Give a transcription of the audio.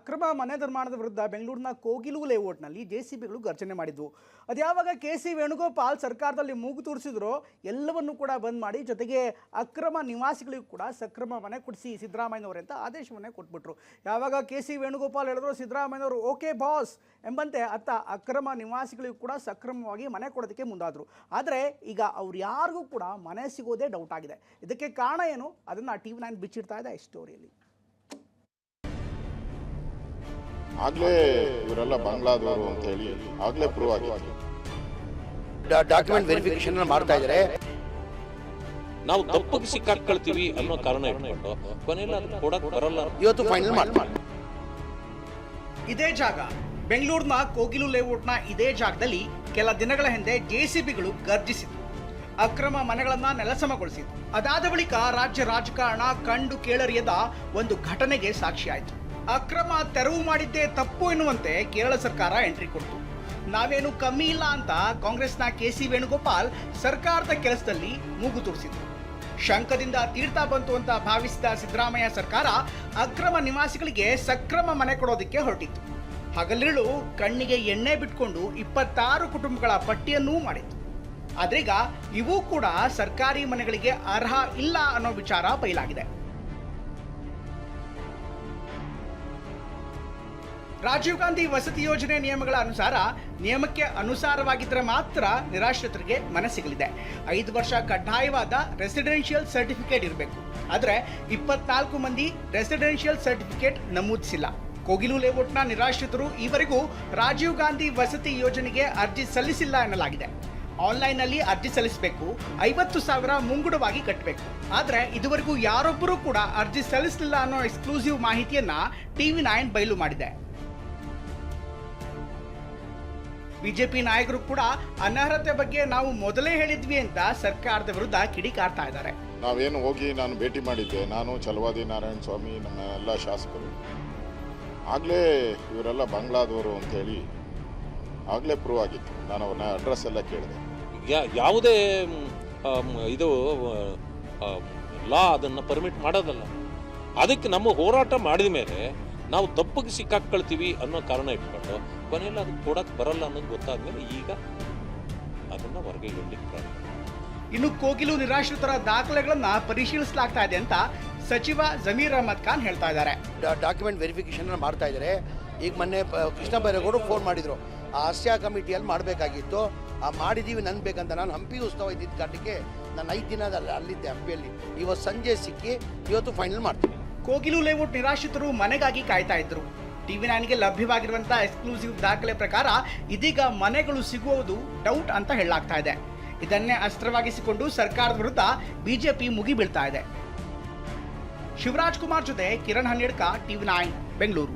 ಅಕ್ರಮ ಮನೆ ನಿರ್ಮಾಣದ ವಿರುದ್ಧ ಬೆಂಗಳೂರಿನ ಕೋಗಿಲು ಲೇಔಟ್ನಲ್ಲಿ ಜೆಸಿಬಿಗಳು ಗರ್ಜನೆ ಮಾಡಿದ್ವು. ಅದ್ಯಾವಾಗ ಕೆ.ಸಿ. ವೇಣುಗೋಪಾಲ್ ಸರ್ಕಾರದಲ್ಲಿ ಮೂಗು ತೂರಿಸಿದ್ರು ಎಲ್ಲವನ್ನೂ ಕೂಡ ಬಂದ್ ಮಾಡಿ ಜೊತೆಗೆ ಅಕ್ರಮ ನಿವಾಸಿಗಳಿಗೂ ಕೂಡ ಸಕ್ರಮ ಮನೆ ಕೊಡಿಸಿ ಸಿದ್ದರಾಮಯ್ಯನವರು ಅಂತ ಆದೇಶವನ್ನೇ ಕೊಟ್ಬಿಟ್ರು. ಯಾವಾಗ ಕೆ.ಸಿ. ವೇಣುಗೋಪಾಲ್ ಹೇಳಿದ್ರು ಸಿದ್ದರಾಮಯ್ಯನವರು ಓಕೆ ಬಾಸ್ ಎಂಬಂತೆ ಅತ್ತ ಅಕ್ರಮ ನಿವಾಸಿಗಳಿಗೂ ಕೂಡ ಸಕ್ರಮವಾಗಿ ಮನೆ ಕೊಡೋದಕ್ಕೆ ಮುಂದಾದರು. ಆದರೆ ಈಗ ಅವ್ರು ಯಾರಿಗೂ ಕೂಡ ಮನೆ ಸಿಗೋದೇ ಡೌಟ್ ಆಗಿದೆ. ಇದಕ್ಕೆ ಕಾರಣ ಏನು ಅದನ್ನು TV9 ಬಿಚ್ಚಿಡ್ತಾ ಇದೆ ಈ ಸ್ಟೋರಿಯಲ್ಲಿ. ಆಗ್ಲೇ ಇವರೆಲ್ಲ ಬಾಂಗ್ಲಾದವರು ಅಂತ ಹೇಳಿ ಆಗ್ಲೇ ಪ್ರೂವ್ ಆಗಿದೆ. ಡಾಕ್ಯುಮೆಂಟ್ ವೆರಿಫಿಕೇಶನ್ ಮಾಡ್ತಾ ಇದ್ದಾರೆ. ನಾವು ತಪ್ಪಿಗೆ ಸಿಕ್ಕಾಕೊಳ್ತೀವಿ ಅನ್ನೋ ಕಾರಣ ಇಟ್ಕೊಂಡು ಕೊನೆಯಲ್ಲಿ ಅದು ಕೊಡಕ್ಕೆ ಬರಲ್ಲ. ಇವತ್ತು ಫೈನಲ್ ಮಾಡಿ ಇದೇ ಜಾಗ ಬೆಂಗಳೂರಿನ ಕೋಗಿಲು ಲೇಔಟ್ನ ಇದೇ ಜಾಗದಲ್ಲಿ ಕೆಲ ದಿನಗಳ ಹಿಂದೆ ಜೆಸಿಬಿಗಳು ಗರ್ಜಿಸಿತು. ಅಕ್ರಮ ಮನೆಗಳನ್ನ ನೆಲಸಮಗೊಳಿಸಿತು. ಅದಾದ ಬಳಿಕ ರಾಜ್ಯ ರಾಜಕಾರಣ ಕಂಡು ಕೇಳರಿಯದ ಒಂದು ಘಟನೆಗೆ ಸಾಕ್ಷಿಯಾಯಿತು. ಅಕ್ರಮ ತೆರವು ಮಾಡಿದ್ದೇ ತಪ್ಪು ಎನ್ನುವಂತೆ ಕೇರಳ ಸರ್ಕಾರ ಎಂಟ್ರಿ ಕೊಡ್ತು. ನಾವೇನು ಕಮ್ಮಿ ಇಲ್ಲ ಅಂತ ಕಾಂಗ್ರೆಸ್ನ ಕೆ.ಸಿ. ವೇಣುಗೋಪಾಲ್ ಸರ್ಕಾರದ ಕೆಲಸದಲ್ಲಿ ಮೂಗು ತೂರಿಸಿದ್ರು. ಶಂಕದಿಂದ ತೀರ್ಥ ಬಂತು ಅಂತ ಭಾವಿಸಿದ ಸಿದ್ದರಾಮಯ್ಯ ಸರ್ಕಾರ ಅಕ್ರಮ ನಿವಾಸಿಗಳಿಗೆ ಸಕ್ರಮ ಮನೆ ಕೊಡೋದಕ್ಕೆ ಹೊರಟಿತ್ತು. ಹಗಲಿರುಳು ಕಣ್ಣಿಗೆ ಎಣ್ಣೆ ಬಿಟ್ಕೊಂಡು 26 ಕುಟುಂಬಗಳ ಪಟ್ಟಿಯನ್ನೂ ಮಾಡಿತ್ತು. ಆದ್ರೀಗ ಇವೂ ಕೂಡ ಸರ್ಕಾರಿ ಮನೆಗಳಿಗೆ ಅರ್ಹ ಇಲ್ಲ ಅನ್ನೋ ವಿಚಾರ ಬಯಲಾಗಿದೆ. ರಾಜೀವ್ ಗಾಂಧಿ ವಸತಿ ಯೋಜನೆ ನಿಯಮಗಳ ಅನುಸಾರ ನಿಯಮಕ್ಕೆ ಅನುಸಾರವಾಗಿದ್ದರೆ ಮಾತ್ರ ನಿರಾಶ್ರಿತರಿಗೆ ಮನೆ ಸಿಗಲಿದೆ. 5 ವರ್ಷ ಕಡ್ಡಾಯವಾದ ರೆಸಿಡೆನ್ಷಿಯಲ್ ಸರ್ಟಿಫಿಕೇಟ್ ಇರಬೇಕು. ಆದರೆ 24 ಮಂದಿ ರೆಸಿಡೆನ್ಷಿಯಲ್ ಸರ್ಟಿಫಿಕೇಟ್ ನಮೂದಿಸಿಲ್ಲ. ಕೋಗಿಲು ಲೇಔಟ್ನ ನಿರಾಶ್ರಿತರು ಈವರೆಗೂ ರಾಜೀವ್ ಗಾಂಧಿ ವಸತಿ ಯೋಜನೆಗೆ ಅರ್ಜಿ ಸಲ್ಲಿಸಿಲ್ಲ ಎನ್ನಲಾಗಿದೆ. ಆನ್ಲೈನ್ನಲ್ಲಿ ಅರ್ಜಿ ಸಲ್ಲಿಸಬೇಕು, 50,000 ಮುಂಗಡವಾಗಿ ಕಟ್ಟಬೇಕು. ಆದರೆ ಇದುವರೆಗೂ ಯಾರೊಬ್ಬರೂ ಕೂಡ ಅರ್ಜಿ ಸಲ್ಲಿಸಲಿಲ್ಲ ಅನ್ನೋ ಎಕ್ಸ್ಕ್ಲೂಸಿವ್ ಮಾಹಿತಿಯನ್ನ TV9 ಬಯಲು ಮಾಡಿದೆ. ಬಿಜೆಪಿ ನಾಯಕರು ಕೂಡ ಅನರ್ಹತೆ ಬಗ್ಗೆ ನಾವು ಮೊದಲೇ ಹೇಳಿದ್ವಿ ಅಂತ ಸರ್ಕಾರದ ವಿರುದ್ಧ ಕಿಡಿಕಾರ್ತಾ ಇದ್ದಾರೆ. ನಾವೇನು ಹೋಗಿ ನಾನು ಭೇಟಿ ಮಾಡಿದ್ದೆ, ನಾನು ಛಲವಾದಿ ನಾರಾಯಣ ಸ್ವಾಮಿ, ನಮ್ಮ ಎಲ್ಲ ಶಾಸಕರು, ಆಗಲೇ ಇವರೆಲ್ಲ ಬಾಂಗ್ಲಾದವರು ಅಂತ ಹೇಳಿ ಆಗಲೇ ಪ್ರೂವ್ ಆಗಿತ್ತು. ನಾನು ಅವ್ರನ್ನ ಅಡ್ರೆಸ್ ಎಲ್ಲ ಕೇಳಿದೆ. ಯಾವುದೇ ಇದು ಲಾ ಅದನ್ನು ಪರ್ಮಿಟ್ ಮಾಡೋದಲ್ಲ. ಅದಕ್ಕೆ ನಮ್ಮ ಹೋರಾಟ ಮಾಡಿದ ಮೇಲೆ ನಾವು ತಪ್ಪಿಗೆ ಸಿಕ್ಕಾಕೊಳ್ತೀವಿ ಅನ್ನೋ ಕಾರಣ ಇಟ್ಕೊಂಡು ಕೊನೆಯಲ್ಲಿ ಅದು ಕೊಡಕ್ಕೆ ಬರಲ್ಲ ಅನ್ನೋದು ಗೊತ್ತಾದ್ಮೇಲೆ ಈಗ ಅದನ್ನು ಹೊರಗೆ ಇಡಲಿಕ್ಕೆ. ಇನ್ನು ಕೋಗಿಲು ನಿರಾಶ್ರಿತರ ದಾಖಲೆಗಳನ್ನ ಪರಿಶೀಲಿಸಲಾಗ್ತಾ ಇದೆ ಅಂತ ಸಚಿವ ಜಮೀರ್ ಅಹಮದ್ ಖಾನ್ ಹೇಳ್ತಾ ಇದ್ದಾರೆ. ಡಾಕ್ಯುಮೆಂಟ್ ವೆರಿಫಿಕೇಶನ್ ಮಾಡ್ತಾ ಇದ್ದಾರೆ. ಈಗ ಮೊನ್ನೆ ಕೃಷ್ಣ ಬೈರೇಗೌಡರು ಫೋನ್ ಮಾಡಿದ್ರು, ಆ ಆರ್ಸಿಯಾ ಕಮಿಟಿಯಲ್ಲಿ ಮಾಡಬೇಕಾಗಿತ್ತು, ಮಾಡಿದ್ದೀವಿ ನನ್ಬೇಕಂತ. ನಾನು ಹಂಪಿ ಉತ್ಸವ ಇದ್ದಿದ್ದ ಕಾರಣಕ್ಕೆ ನಾನು 5 ದಿನ ಅಲ್ಲಿದ್ದೆ ಹಂಪಿಯಲ್ಲಿ. ಇವತ್ತು ಸಂಜೆ ಸಿಕ್ಕಿ ಇವತ್ತು ಫೈನಲ್ ಮಾಡ್ತೀನಿ. ಕೋಗಿಲು ಲೇಔಟ್ ನಿರಾಶ್ರಿತರು ಮನೆಗಾಗಿ ಕಾಯ್ತಾ ಇದ್ರು. TV9ಗೆ ಲಭ್ಯವಾಗಿರುವಂತಹ ಎಕ್ಸ್ಕ್ಲೂಸಿವ್ ದಾಖಲೆ ಪ್ರಕಾರ ಇದೀಗ ಮನೆಗಳು ಸಿಗುವುದು ಡೌಟ್ ಅಂತ ಹೇಳಲಾಗ್ತಾ ಇದೆ. ಇದನ್ನೇ ಅಸ್ತ್ರವಾಗಿಸಿಕೊಂಡು ಸರ್ಕಾರದ ವಿರುದ್ಧ ಬಿಜೆಪಿ ಮುಗಿಬೀಳ್ತಾ ಇದೆ. ಶಿವರಾಜ್ ಕುಮಾರ್ ಜೊತೆ ಕಿರಣ್ ಹನ್ನೆಡ್ಕ, TV9 ಬೆಂಗಳೂರು.